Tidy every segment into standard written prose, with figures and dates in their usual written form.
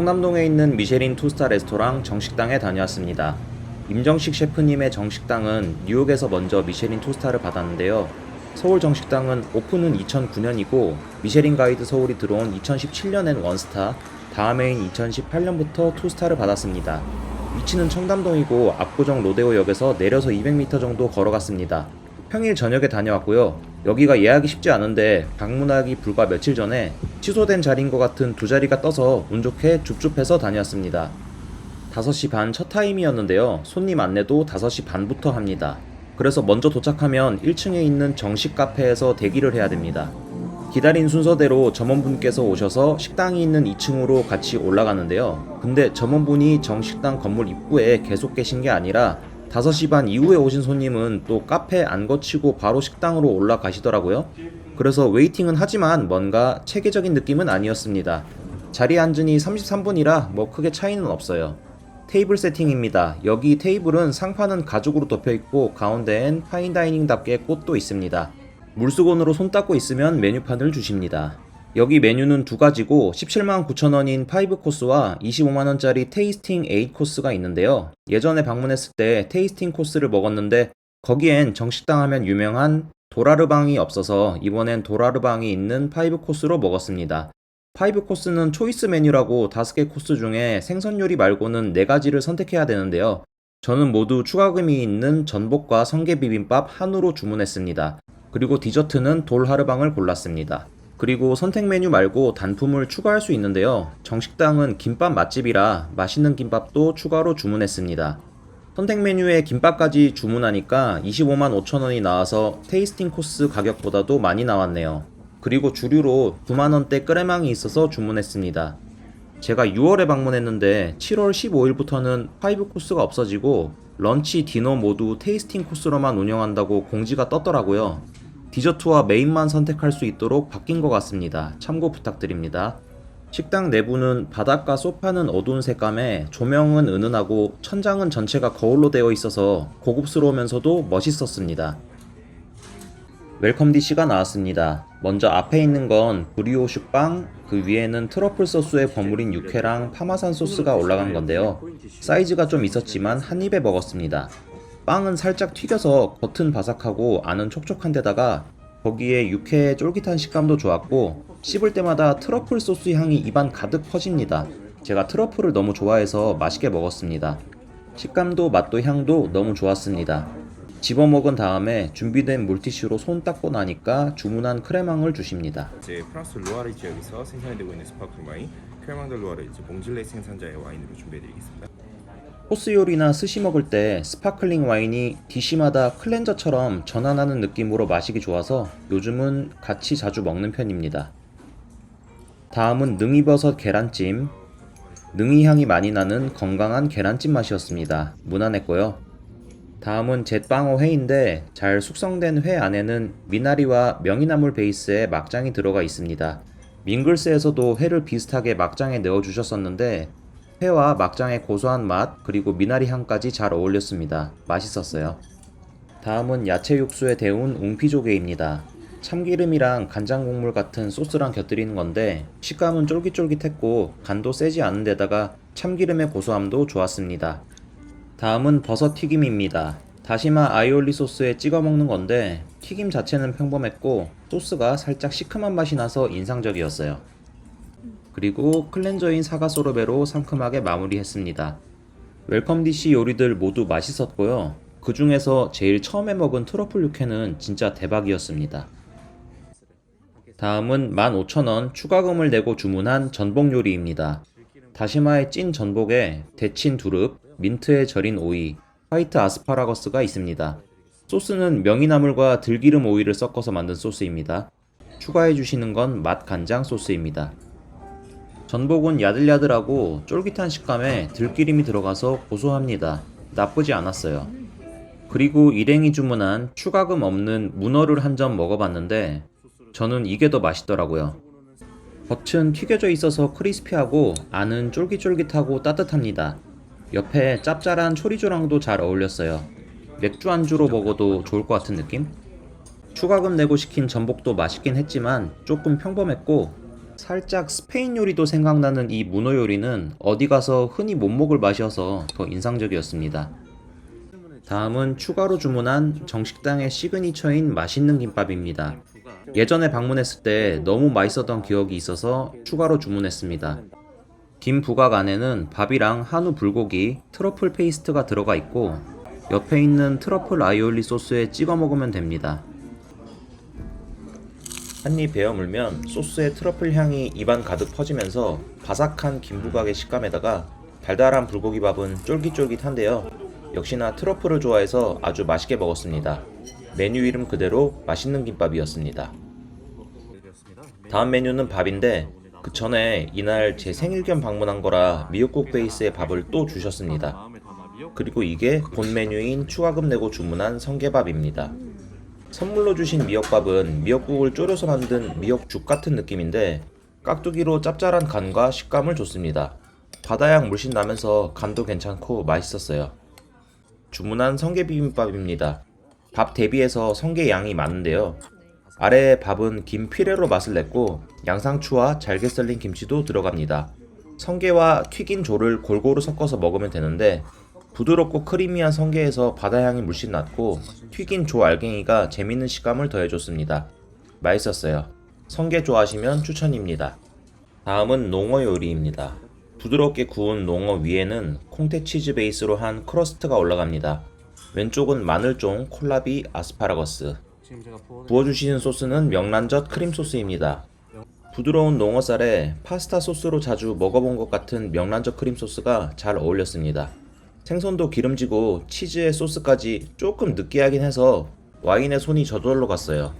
청남동에 있는 미쉐린 투스타 레스토랑 정식당에 다녀왔습니다. 임정식 셰프님의 정식당은 뉴욕에서 먼저 미쉐린 투스타를 받았는데요. 서울 정식당은 오픈은 2009년이고 미쉐린 가이드 서울이 들어온 2017년엔 원스타, 다음해인 2018년부터 투스타를 받았습니다. 위치는 청담동이고 압구정 로데오역에서 내려서 200m 정도 걸어갔습니다. 평일 저녁에 다녀왔고요. 여기가 예약이 쉽지 않은데 방문하기 불과 며칠 전에 취소된 자리인 것 같은 두 자리가 떠서 운 좋게 줍줍해서 다녀왔습니다. 5시 반 첫 타임이었는데요. 손님 안내도 5시 반부터 합니다. 그래서 먼저 도착하면 1층에 있는 정식 카페에서 대기를 해야 됩니다. 기다린 순서대로 점원분께서 오셔서 식당이 있는 2층으로 같이 올라가는데요. 근데 점원분이 정식당 건물 입구에 계속 계신 게 아니라 5시 반 이후에 오신 손님은 또 카페 안 거치고 바로 식당으로 올라가시더라고요. 그래서 웨이팅은 하지만 뭔가 체계적인 느낌은 아니었습니다. 자리에 앉으니 33분이라 뭐 크게 차이는 없어요. 테이블 세팅입니다. 여기 테이블은 상판은 가죽으로 덮여있고 가운데엔 파인다이닝답게 꽃도 있습니다. 물수건으로 손 닦고 있으면 메뉴판을 주십니다. 여기 메뉴는 두 가지고 17만 9천원인 5코스와 25만원짜리 테이스팅 8코스가 있는데요. 예전에 방문했을 때 테이스팅 코스를 먹었는데 거기엔 정식당 하면 유명한 도라르방이 없어서 이번엔 도라르방이 있는 5코스로 먹었습니다. 5코스는 초이스 메뉴라고 5개 코스 중에 생선 요리 말고는 4가지를 선택해야 되는데요. 저는 모두 추가금이 있는 전복과 성게 비빔밥 한우로 주문했습니다. 그리고 디저트는 돌하르방을 골랐습니다. 그리고 선택 메뉴 말고 단품을 추가할 수 있는데요. 정식당은 김밥 맛집이라 맛있는 김밥도 추가로 주문했습니다. 선택 메뉴에 김밥까지 주문하니까 25만 5천원이 나와서 테이스팅 코스 가격보다도 많이 나왔네요. 그리고 주류로 9만원대 끄레망이 있어서 주문했습니다. 제가 6월에 방문했는데 7월 15일부터는 5코스가 없어지고 런치, 디너 모두 테이스팅 코스로만 운영한다고 공지가 떴더라고요. 디저트와 메인만 선택할 수 있도록 바뀐 것 같습니다. 참고 부탁드립니다. 식당 내부는 바닥과 소파는 어두운 색감에 조명은 은은하고 천장은 전체가 거울로 되어 있어서 고급스러우면서도 멋있었습니다. 웰컴 디시가 나왔습니다. 먼저 앞에 있는 건 브리오슈 빵, 그 위에는 트러플 소스에 버무린 육회랑 파마산 소스가 올라간 건데요. 사이즈가 좀 있었지만 한 입에 먹었습니다. 빵은 살짝 튀겨서 겉은 바삭하고 안은 촉촉한 데다가 거기에 육회의 쫄깃한 식감도 좋았고 씹을 때마다 트러플 소스 향이 입안 가득 퍼집니다. 제가 트러플을 너무 좋아해서 맛있게 먹었습니다. 식감도 맛도 향도 너무 좋았습니다. 집어먹은 다음에 준비된 물티슈로 손 닦고 나니까 주문한 크레망을 주십니다. 이제 프랑스 루아르 지역에서 생산되고 있는 스파클링 와인 크레망 드 루아르 봉질레 생산자의 와인으로 준비해드리겠습니다. 코스 요리나 스시 먹을 때 스파클링 와인이 디시마다 클렌저처럼 전환하는 느낌으로 마시기 좋아서 요즘은 같이 자주 먹는 편입니다. 다음은 능이버섯 계란찜. 능이 향이 많이 나는 건강한 계란찜 맛이었습니다. 무난했고요. 다음은 잿방어 회인데 잘 숙성된 회 안에는 미나리와 명이나물 베이스의 막장이 들어가 있습니다. 밍글스에서도 회를 비슷하게 막장에 넣어주셨었는데 회와 막장의 고소한 맛 그리고 미나리 향까지 잘 어울렸습니다. 맛있었어요. 다음은 야채 육수에 데운 웅피조개입니다. 참기름이랑 간장 국물 같은 소스랑 곁들이는 건데 식감은 쫄깃쫄깃했고 간도 세지 않은 데다가 참기름의 고소함도 좋았습니다. 다음은 버섯 튀김입니다. 다시마 아이올리 소스에 찍어 먹는 건데 튀김 자체는 평범했고 소스가 살짝 시큼한 맛이 나서 인상적이었어요. 그리고 클렌저인 사과 소르베로 상큼하게 마무리했습니다. 웰컴 디시 요리들 모두 맛있었고요. 그 중에서 제일 처음에 먹은 트러플 육회는 진짜 대박이었습니다. 다음은 15,000원 추가금을 내고 주문한 전복 요리입니다. 다시마의 찐 전복에 데친 두릅, 민트에 절인 오이, 화이트 아스파라거스가 있습니다. 소스는 명이나물과 들기름 오이를 섞어서 만든 소스입니다. 추가해 주시는 건 맛간장 소스입니다. 전복은 야들야들하고 쫄깃한 식감에 들기름이 들어가서 고소합니다. 나쁘지 않았어요. 그리고 일행이 주문한 추가금 없는 문어를 한 점 먹어봤는데 저는 이게 더 맛있더라고요. 겉은 튀겨져 있어서 크리스피하고 안은 쫄깃쫄깃하고 따뜻합니다. 옆에 짭짤한 초리조랑도 잘 어울렸어요. 맥주 안주로 먹어도 좋을 것 같은 느낌? 추가금 내고 시킨 전복도 맛있긴 했지만 조금 평범했고 살짝 스페인 요리도 생각나는 이 문어 요리는 어디 가서 흔히 못 먹을 맛이어서 더 인상적이었습니다. 다음은 추가로 주문한 정식당의 시그니처인 맛있는 김밥입니다. 예전에 방문했을 때 너무 맛있었던 기억이 있어서 추가로 주문했습니다. 김 부각 안에는 밥이랑 한우 불고기, 트러플 페이스트가 들어가 있고 옆에 있는 트러플 아이올리 소스에 찍어 먹으면 됩니다. 한입 베어 물면 소스의 트러플 향이 입안 가득 퍼지면서 바삭한 김 부각의 식감에다가 달달한 불고기밥은 쫄깃쫄깃한데요. 역시나 트러플을 좋아해서 아주 맛있게 먹었습니다. 메뉴 이름 그대로 맛있는 김밥이었습니다. 다음 메뉴는 밥인데 그 전에 이날 제 생일 겸 방문한 거라 미역국 베이스의 밥을 또 주셨습니다. 그리고 이게 본 메뉴인 추가금 내고 주문한 성게밥입니다. 선물로 주신 미역밥은 미역국을 졸여서 만든 미역죽 같은 느낌인데 깍두기로 짭짤한 간과 식감을 줬습니다. 바다향 물씬 나면서 간도 괜찮고 맛있었어요. 주문한 성게 비빔밥입니다. 밥 대비해서 성게 양이 많은데요. 아래의 밥은 김 피레로 맛을 냈고 양상추와 잘게 썰린 김치도 들어갑니다. 성게와 튀긴 조를 골고루 섞어서 먹으면 되는데 부드럽고 크리미한 성게에서 바다향이 물씬 났고 튀긴 조 알갱이가 재밌는 식감을 더해줬습니다. 맛있었어요. 성게 좋아하시면 추천입니다. 다음은 농어 요리입니다. 부드럽게 구운 농어 위에는 콩테 치즈 베이스로 한 크러스트가 올라갑니다. 왼쪽은 마늘종, 콜라비, 아스파라거스. 부어주시는 소스는 명란젓 크림 소스입니다. 부드러운 농어살에 파스타 소스로 자주 먹어본 것 같은 명란젓 크림 소스가 잘 어울렸습니다. 생선도 기름지고 치즈의 소스까지 조금 느끼하긴 해서 와인에 손이 저절로 갔어요.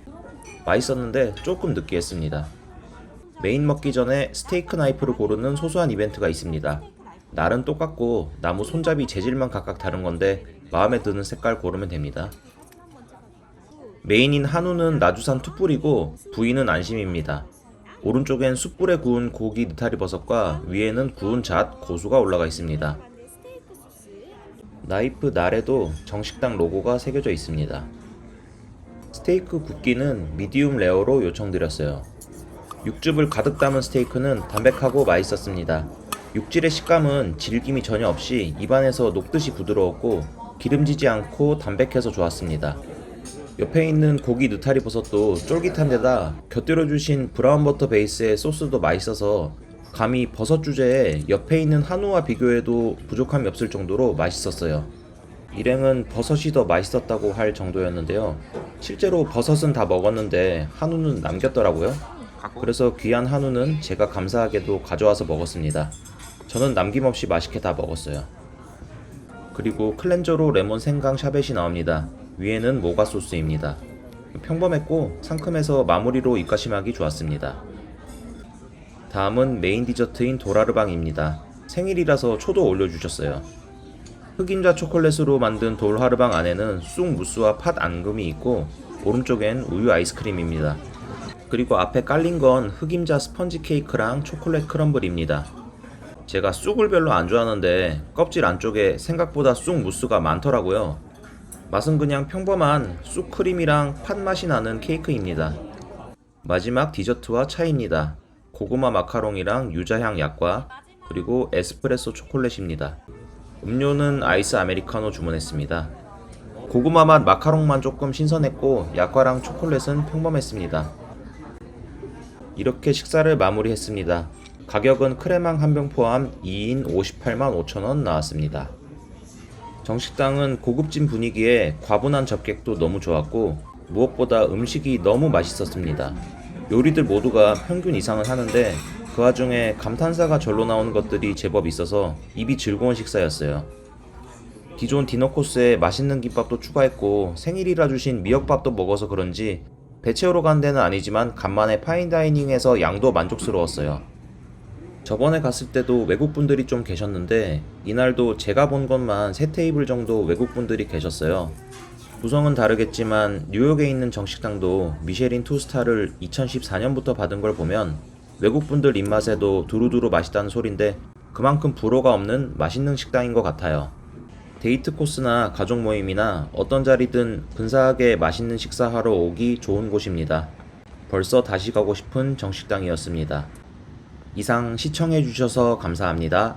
맛있었는데 조금 느끼했습니다. 메인 먹기 전에 스테이크 나이프를 고르는 소소한 이벤트가 있습니다. 날은 똑같고 나무 손잡이 재질만 각각 다른 건데 마음에 드는 색깔 고르면 됩니다. 메인인 한우는 나주산 투뿔이고 부위는 안심입니다. 오른쪽엔 숯불에 구운 고기 느타리 버섯과 위에는 구운 잣, 고수가 올라가 있습니다. 나이프 날에도 정식당 로고가 새겨져 있습니다. 스테이크 굽기는 미디움 레어로 요청드렸어요. 육즙을 가득 담은 스테이크는 담백하고 맛있었습니다. 육질의 식감은 질김이 전혀 없이 입안에서 녹듯이 부드러웠고 기름지지 않고 담백해서 좋았습니다. 옆에 있는 고기 느타리 버섯도 쫄깃한 데다 곁들여 주신 브라운 버터 베이스의 소스도 맛있어서 감히 버섯 주제에 옆에 있는 한우와 비교해도 부족함이 없을 정도로 맛있었어요. 일행은 버섯이 더 맛있었다고 할 정도였는데요. 실제로 버섯은 다 먹었는데 한우는 남겼더라고요. 그래서 귀한 한우는 제가 감사하게도 가져와서 먹었습니다. 저는 남김없이 맛있게 다 먹었어요. 그리고 클렌저로 레몬 생강 샤벳이 나옵니다. 위에는 모가 소스입니다. 평범했고 상큼해서 마무리로 입가심하기 좋았습니다. 다음은 메인 디저트인 도라르방입니다. 생일이라서 초도 올려주셨어요. 흑임자 초콜릿으로 만든 돌하르방 안에는 쑥 무스와 팥 앙금이 있고 오른쪽엔 우유 아이스크림입니다. 그리고 앞에 깔린 건 흑임자 스펀지 케이크랑 초콜릿 크럼블입니다. 제가 쑥을 별로 안 좋아하는데 껍질 안쪽에 생각보다 쑥 무스가 많더라고요. 맛은 그냥 평범한 쑥 크림이랑 팥 맛이 나는 케이크입니다. 마지막 디저트와 차입니다. 고구마 마카롱이랑 유자향 약과 그리고 에스프레소 초콜릿입니다. 음료는 아이스 아메리카노 주문했습니다. 고구마 맛 마카롱만 조금 신선했고 약과랑 초콜릿은 평범했습니다. 이렇게 식사를 마무리했습니다. 가격은 크레망 한 병 포함 2인 58만 5천원 나왔습니다. 정식당은 고급진 분위기에 과분한 접객도 너무 좋았고 무엇보다 음식이 너무 맛있었습니다. 요리들 모두가 평균 이상은 하는데 그 와중에 감탄사가 절로 나오는 것들이 제법 있어서 입이 즐거운 식사였어요. 기존 디너 코스에 맛있는 김밥도 추가했고 생일이라 주신 미역밥도 먹어서 그런지 배 채우러 간 데는 아니지만 간만에 파인다이닝에서 양도 만족스러웠어요. 저번에 갔을 때도 외국분들이 좀 계셨는데 이날도 제가 본 것만 3테이블 정도 외국분들이 계셨어요. 구성은 다르겠지만 뉴욕에 있는 정식당도 미쉐린 2스타를 2014년부터 받은 걸 보면 외국분들 입맛에도 두루두루 맛있다는 소린데 그만큼 불호가 없는 맛있는 식당인 것 같아요. 데이트 코스나 가족 모임이나 어떤 자리든 근사하게 맛있는 식사하러 오기 좋은 곳입니다. 벌써 다시 가고 싶은 정식당이었습니다. 이상 시청해주셔서 감사합니다.